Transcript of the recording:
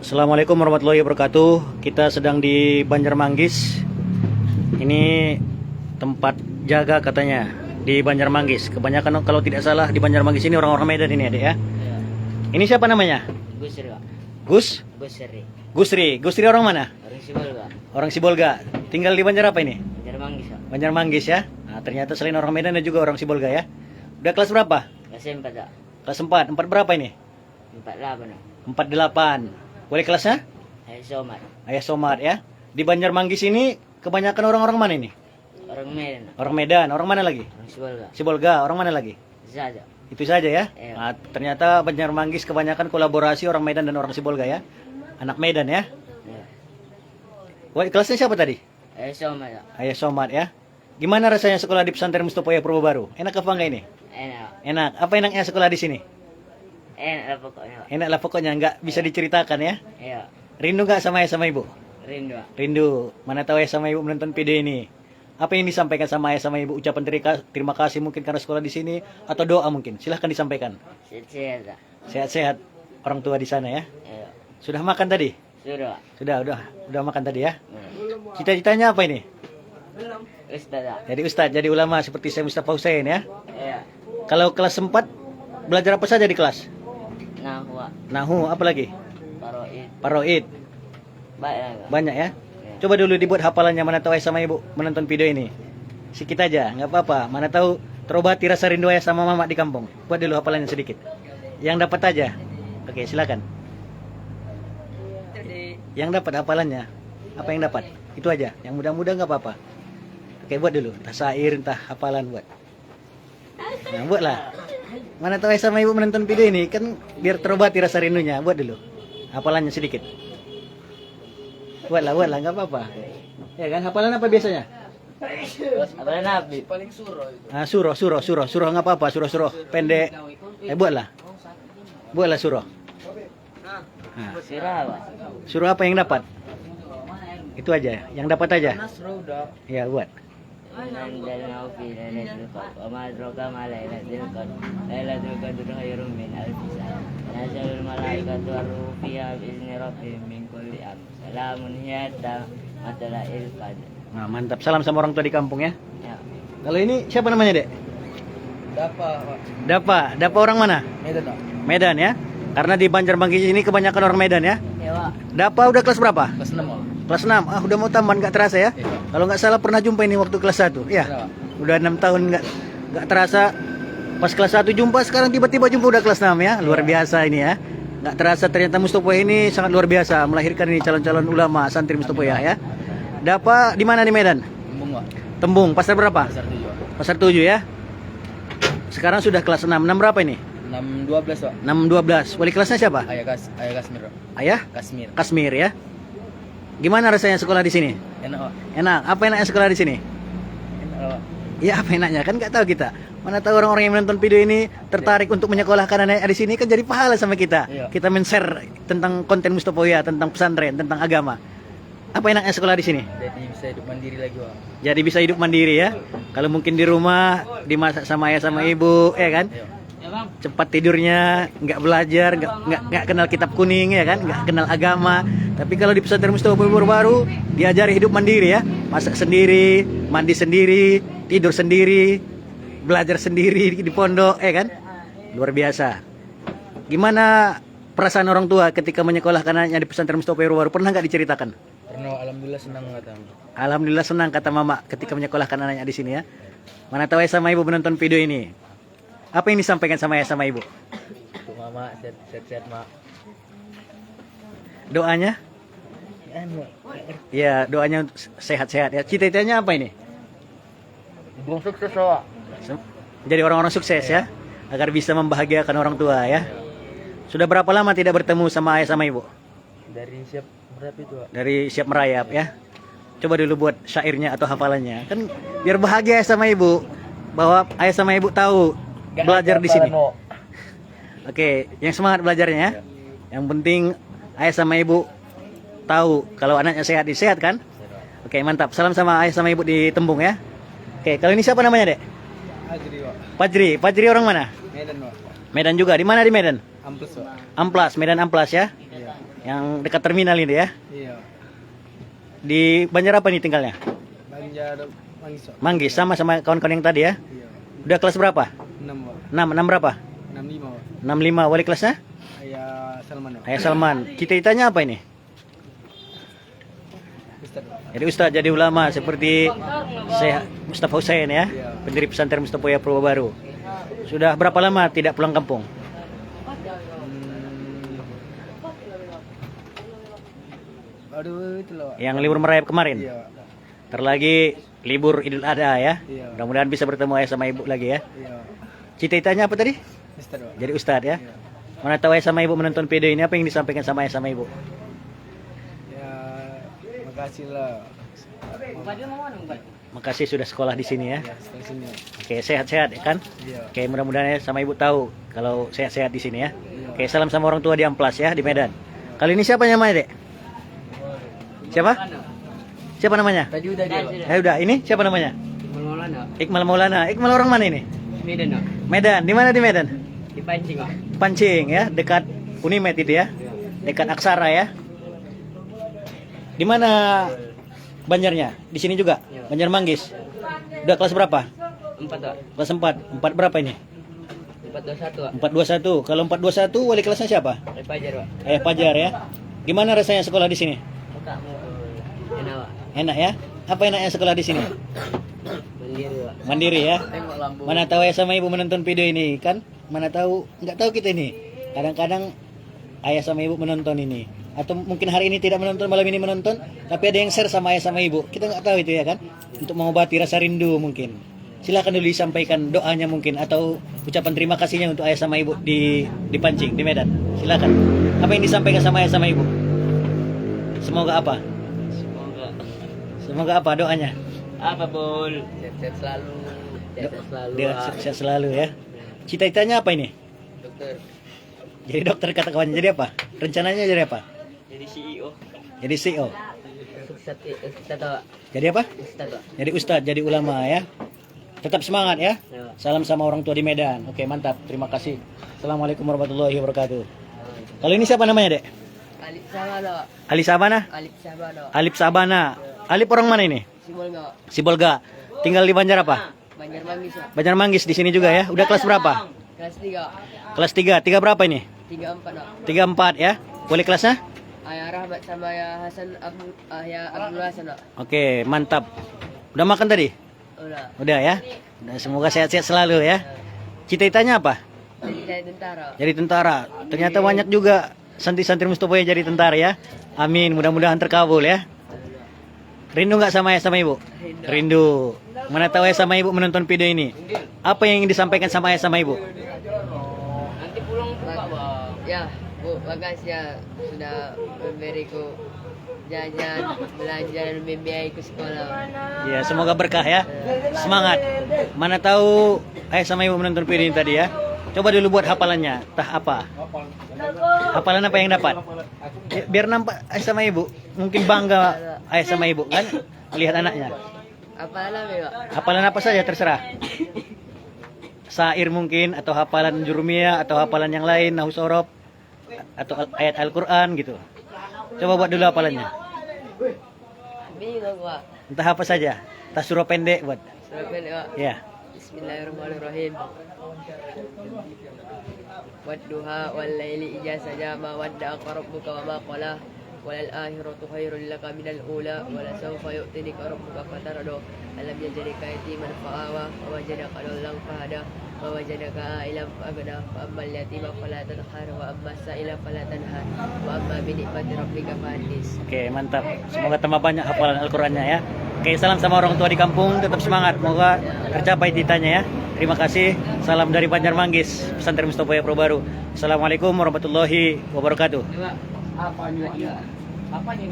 Assalamualaikum warahmatullahi wabarakatuh. Kita sedang di Banjarmanggis. Ini tempat jaga katanya di Banjarmanggis. Kebanyakan kalau tidak salah di Banjarmanggis ini orang-orang Medan ini adik ya. Ini siapa namanya? Gusri, Pak. Gusri. Gusri orang mana? Orang Sibolga. Orang Sibolga. Tinggal di Banjar apa ini? Banjarmanggis, Pak. Banjarmanggis ya. Nah, ternyata selain orang Medan ada juga orang Sibolga ya. Udah kelas berapa? Kelas 4, Pak. Kelas 4. 4 berapa ini? 48, Pak. 48. Boleh kelasnya? Ayah Somad. Ayah Somad ya. Di Banjarmanggis ini kebanyakan orang-orang mana ini? Orang Medan, Pak. Orang Medan. Orang mana lagi? Orang Sibolga. Sibolga. Orang mana lagi? Saja. Itu saja ya. Iya. Nah, ternyata Banjarmanggis kebanyakan kolaborasi orang Medan dan orang Sibolga ya. Anak Medan ya. Ya. Wah, kelasnya siapa tadi? Ayah Somad, Pak. Ayah Somad ya. Gimana rasanya sekolah di pesantren Mustopoya Purwobaru? Enak apa enggak ini? Enak, Pak. Enak. Apa enaknya sekolah di sini? Enak lah pokoknya, Pak. Enak lah pokoknya, nggak bisa diceritakan ya. Iya. Rindu nggak sama ayah sama ibu? Rindu, Pak. Rindu. Mana tahu ayah sama ibu menonton video ini. Apa yang disampaikan sama ayah sama ibu? Ucapan terima kasih mungkin karena sekolah di sini atau doa mungkin. Silahkan disampaikan. Sehat-sehat, Pak. Sehat-sehat orang tua di sana ya. Iya. Sudah makan tadi? Sudah, Pak. Sudah makan tadi ya. Ya. Cita-citanya apa ini? Ustaz, Pak. Jadi ustadz, jadi ulama seperti saya Mustafa Hussein ya. Iya. Kalau kelas 4 belajar apa saja di kelas? Nah, Pak. Nahu, apa lagi? Paroid. Paroid. Baik, Pak. Banyak ya. Iya. Coba dulu dibuat hafalannya, mana tahu ayah sama ibu menonton video ini. Sikit aja, nggak apa-apa. Mana tahu terobati rasa rindu ayah sama mama di kampung. Buat dulu hafalannya sedikit. Yang dapat aja. Oke, silakan. Yang dapat hafalannya. Apa yang dapat? Itu aja. Yang mudah-mudah nggak apa-apa. Oke, buat dulu. Entah syair, entah hafalan buat. Nah, buatlah. Mana tahu ayah sama ibu menonton video ini, kan biar terobati rasa rindunya. Buat dulu. Hafalannya sedikit. Buatlah, nggak apa-apa. Ya kan, hafalan apa biasanya? Apa Nabi? Ah, surah nggak apa-apa, surah pendek. Buatlah surah. Nah, Sirah, Pak. surah apa yang dapat? Itu aja, yang dapat aja. Ya, buat. أنزلناه في ليلة القدر وما أدراك ما ليلة القدر ليلة القدر خير من ألف شهر تنزل الملائكة والروح فيها بإذن ربهم من كل أمر سلام هي حتى مطلع الفجر. Nah, mantap. Salam sama orang tua di kampung ya. Ya. Kalau ini siapa namanya, Dek? Dapa orang mana? Medan, Pak. Medan ya. Karena di Banjarmanggis ini kebanyakan orang Medan ya. Ya, Pak. Dapa udah kelas berapa? Kelas 6, Pak. Kelas 6. Ah, udah mau taman, nggak terasa ya. Iya. Kalau nggak salah pernah jumpa ini waktu kelas 1. Iya. Iya. Udah 6 tahun nggak terasa. Pas kelas 1 jumpa, sekarang tiba-tiba jumpa udah kelas 6 ya. Luar biasa ini ya. Nggak terasa ternyata Mustopoya ini sangat luar biasa melahirkan ini calon-calon ulama santri Mustopoya ya. Dapa di mana di Medan? Tembung, Pak. Tembung. Pasar berapa? Pasar 7, Pak. Pasar 7 ya. Sekarang sudah kelas 6. 6 berapa ini? 612, Pak. 6-12. Wali kelasnya siapa? Ayah Kasmir, Pak. Ayah? Kasmir. Kasmir ya. Gimana rasanya sekolah di sini? Enak, Pak. Enak. Apa enaknya sekolah di sini? Enak, Pak. Ya, apa enaknya? Kan nggak tahu kita. Mana tahu orang-orang yang menonton video ini tertarik untuk menyekolahkan anak di sini, kan jadi pahala sama kita. Iya. Kita men-share tentang konten Mustopoya, tentang pesantren, tentang agama. Apa enaknya sekolah di sini? Jadi bisa hidup mandiri lagi, Pak. Jadi bisa hidup mandiri ya. Kalau mungkin di rumah dimasak sama ayah sama ibu, ya kan? Iya. Ya, Bang. Cepat tidurnya, nggak belajar, nggak kenal kitab kuning ya kan, nggak kenal agama. Tapi kalau di pesantren Mustopoya Purwobaru diajari hidup mandiri ya, masak sendiri, mandi sendiri, tidur sendiri, belajar sendiri di pondok, ya kan? Luar biasa. Gimana perasaan orang tua ketika menyekolahkan anaknya di pesantren Mustopoya Purwobaru? Pernah nggak diceritakan? Pernah, alhamdulillah senang kata. Alhamdulillah senang kata mama ketika menyekolahkan anaknya di sini ya. Mana tahu ayah sama ibu menonton video ini. Apa yang disampaikan sama ayah sama ibu? Untuk mama sehat-sehat, Mak. Doanya? Ya, doanya sehat-sehat ya. Cita-citanya apa ini? Bung sukses, Pak. Jadi orang-orang sukses ya, agar bisa membahagiakan orang tua ya. Sudah berapa lama tidak bertemu sama ayah sama ibu? Dari siap berapa itu, Pak? Dari siap merayap ya. Coba dulu buat syairnya atau hafalannya. Kan biar bahagia ayah sama ibu, bahwa ayah sama ibu tahu belajar di sini. Oke, yang semangat belajarnya ya. Yang penting ayah sama ibu tahu kalau anaknya sehat kan? Oke, mantap. Salam sama ayah sama ibu di Tembung ya. Oke, kalau ini siapa namanya, Dek? Agri, Pak. Fajri orang mana? Medan, Pak. Medan juga. Di mana di Medan? Ampus, Pak. Amplas, Medan Amplas ya. Iya. Yang dekat terminal ini ya. Iya. Di Banjar apa nih tinggalnya? Banjar Manggis. Manggis, sama kawan-kawan yang tadi ya. Iya. Udah kelas berapa? 6 Pak. 6 berapa? 65 Pak. 65. Wali kelasnya? Ayah Salman Pak. Ayah Salman. Cita-citanya apa ini? Ustaz Pak. Jadi ustadz, jadi ulama seperti Syekh Mustafa Hussein ya, Iya. pendiri pesantren Mustafa ya Purwobaru. Sudah berapa lama tidak pulang kampung? Aduh itu loh Pak. Yang libur merayap kemarin. Iya. Terlagi libur Idul Adha ya. Iya. Mudah-mudahan bisa bertemu ayah sama ibu lagi ya. Iya. Cita-citanya apa tadi? Ustaz Pak. Jadi ustadz ya. Iya. Mana tahu ayah sama ibu menonton video ini, apa yang disampaikan sama ayah sama ibu? Ya, makasih lah. Makasih sudah sekolah di sini ya. Ya, sampai sini. Oke, sehat-sehat ya kan? Iya. Oke, mudah-mudahan ya sama ibu tahu kalau sehat-sehat di sini ya. Iya. Oke, salam sama orang tua di Amplas ya, di Medan. Kali ini siapa namanya, Dek? Siapa? Siapa namanya? Tadi udah dia Pak. Udah, ini siapa namanya? Maulana. Iqmal Maulana. Iqmal orang mana ini? Medan Pak. Medan. Di mana di Medan? Dipancing Pak. Pancing ya, dekat Unimed itu ya. Dekat Aksara ya. Di mana Banjarnya? Di sini juga? Iya. Banjar Manggis. Udah kelas berapa? 4 Pak. Kelas 4. 4 berapa ini? 421 Pak. 421. Kalau 421 wali kelasnya siapa? Pajar Pak. Ayah Pajar ya. Gimana rasanya sekolah di sini? Enak Pak. Enak ya? Apa enaknya sekolah di sini? Mandiri Pak. Mandiri ya. Tengok lampu. Mana tahu ayah sama ibu menonton video ini kan? Mana tahu, nggak tahu kita ini. Kadang-kadang ayah sama ibu menonton ini. Atau mungkin hari ini tidak menonton, malam ini menonton, tapi ada yang share sama ayah sama ibu. Kita nggak tahu itu ya kan? Untuk mengobati rasa rindu mungkin. Silakan dulu disampaikan doanya mungkin atau ucapan terima kasihnya untuk ayah sama ibu di Pancing, di Medan. Silakan. Apa yang disampaikan sama ayah sama ibu? Semoga apa? Semoga apa doanya? Apa Bol? Sehat selalu. Sehat selalu. Dia Pak. sukses selalu ya. Cita-citanya apa ini? Dokter. Jadi dokter kata kawannya. Jadi apa? Rencananya jadi apa? Jadi CEO. Jadi CEO. Ustaz Pak. Jadi apa? Ustaz Pak. Jadi ustadz, jadi ulama ya. Tetap semangat ya. Ya. Salam sama orang tua di Medan. Oke, mantap. Terima kasih. Assalamualaikum warahmatullahi wabarakatuh. Kalau ini siapa namanya, Dek? Alif Sabana Pak. Ali Sabana? Alif Sabana. Alif Sabana. Alif orang mana ini? Simol nggak? Sibolga. Tinggal di Banjar apa? Banjar Manggis Pak. Banjar Manggis di sini juga ya. Udah kelas berapa? Kelas 3. Kelas 3. 3 berapa ini? 34 Pak. 34 ya. Wali kelasnya? Ayah Rahmat sama Ayah Hasan Abdul Hasan Pak. Oke, mantap. Udah makan tadi? Udah. Udah ya. Udah, semoga sehat-sehat selalu ya. Cita-citanya apa? Jadi saya tentara. Jadi tentara. Ternyata banyak juga santri-santri Mustafa yang jadi tentara ya. Amin. Mudah-mudahan terkabul ya. Rindu nggak sama ayah sama ibu? Rindu. Mana tahu ayah sama ibu menonton video ini. Apa yang disampaikan sama ayah sama ibu? Nanti pulang buka Bang. Ya, Bu, makasih ya sudah memberiku jajan, belanja dan membiayaiku sekolah. Ya, semoga berkah ya. Semangat. Mana tahu ayah sama ibu menonton video ini tadi ya. Coba dulu buat hafalannya. Tah apa? Hafalan apa yang dapat? Ya, biar nampak ayah sama ibu. Mungkin bangga ayah sama ibu kan melihat anaknya. Apa namanya, Pak? Hafalan apa saja terserah. Syair mungkin atau hafalan jurumiyah atau hafalan yang lain, nahwu sorof atau ayat Al-Qur'an gitu. Coba buat dulu hafalannya. Bingung, Pak. Entah apa saja. Entah surah pendek buat. Silakan, Pak. Ya. Bismillahirrahmanirrahim. Wadduha wal laili idza saja ma wadda'aka rabbuka wa ma qala walal akhiratu khairul laka minal ula wa la sawfa yu'tika rabbuka fatarda alam yajidka yatiman fa'awa wa wajadaka dhallan fahada wa wajadaka ailan fa'agna fa ammal yatima fala tanhar wa ammas sa'ila fala tanhar wa amma bi ni'mati rabbika fahaddits. Oke, mantap. Semoga tambah banyak hafalan Al-Qur'annya ya. Oke, salam sama orang tua di kampung, tetap semangat. Semoga tercapai cita-citanya ya. Terima kasih. Salam dari Banjar Manggis, Pesantren Mustafa ya Purwobaru. Assalamualaikum warahmatullahi wabarakatuh. Apa ini?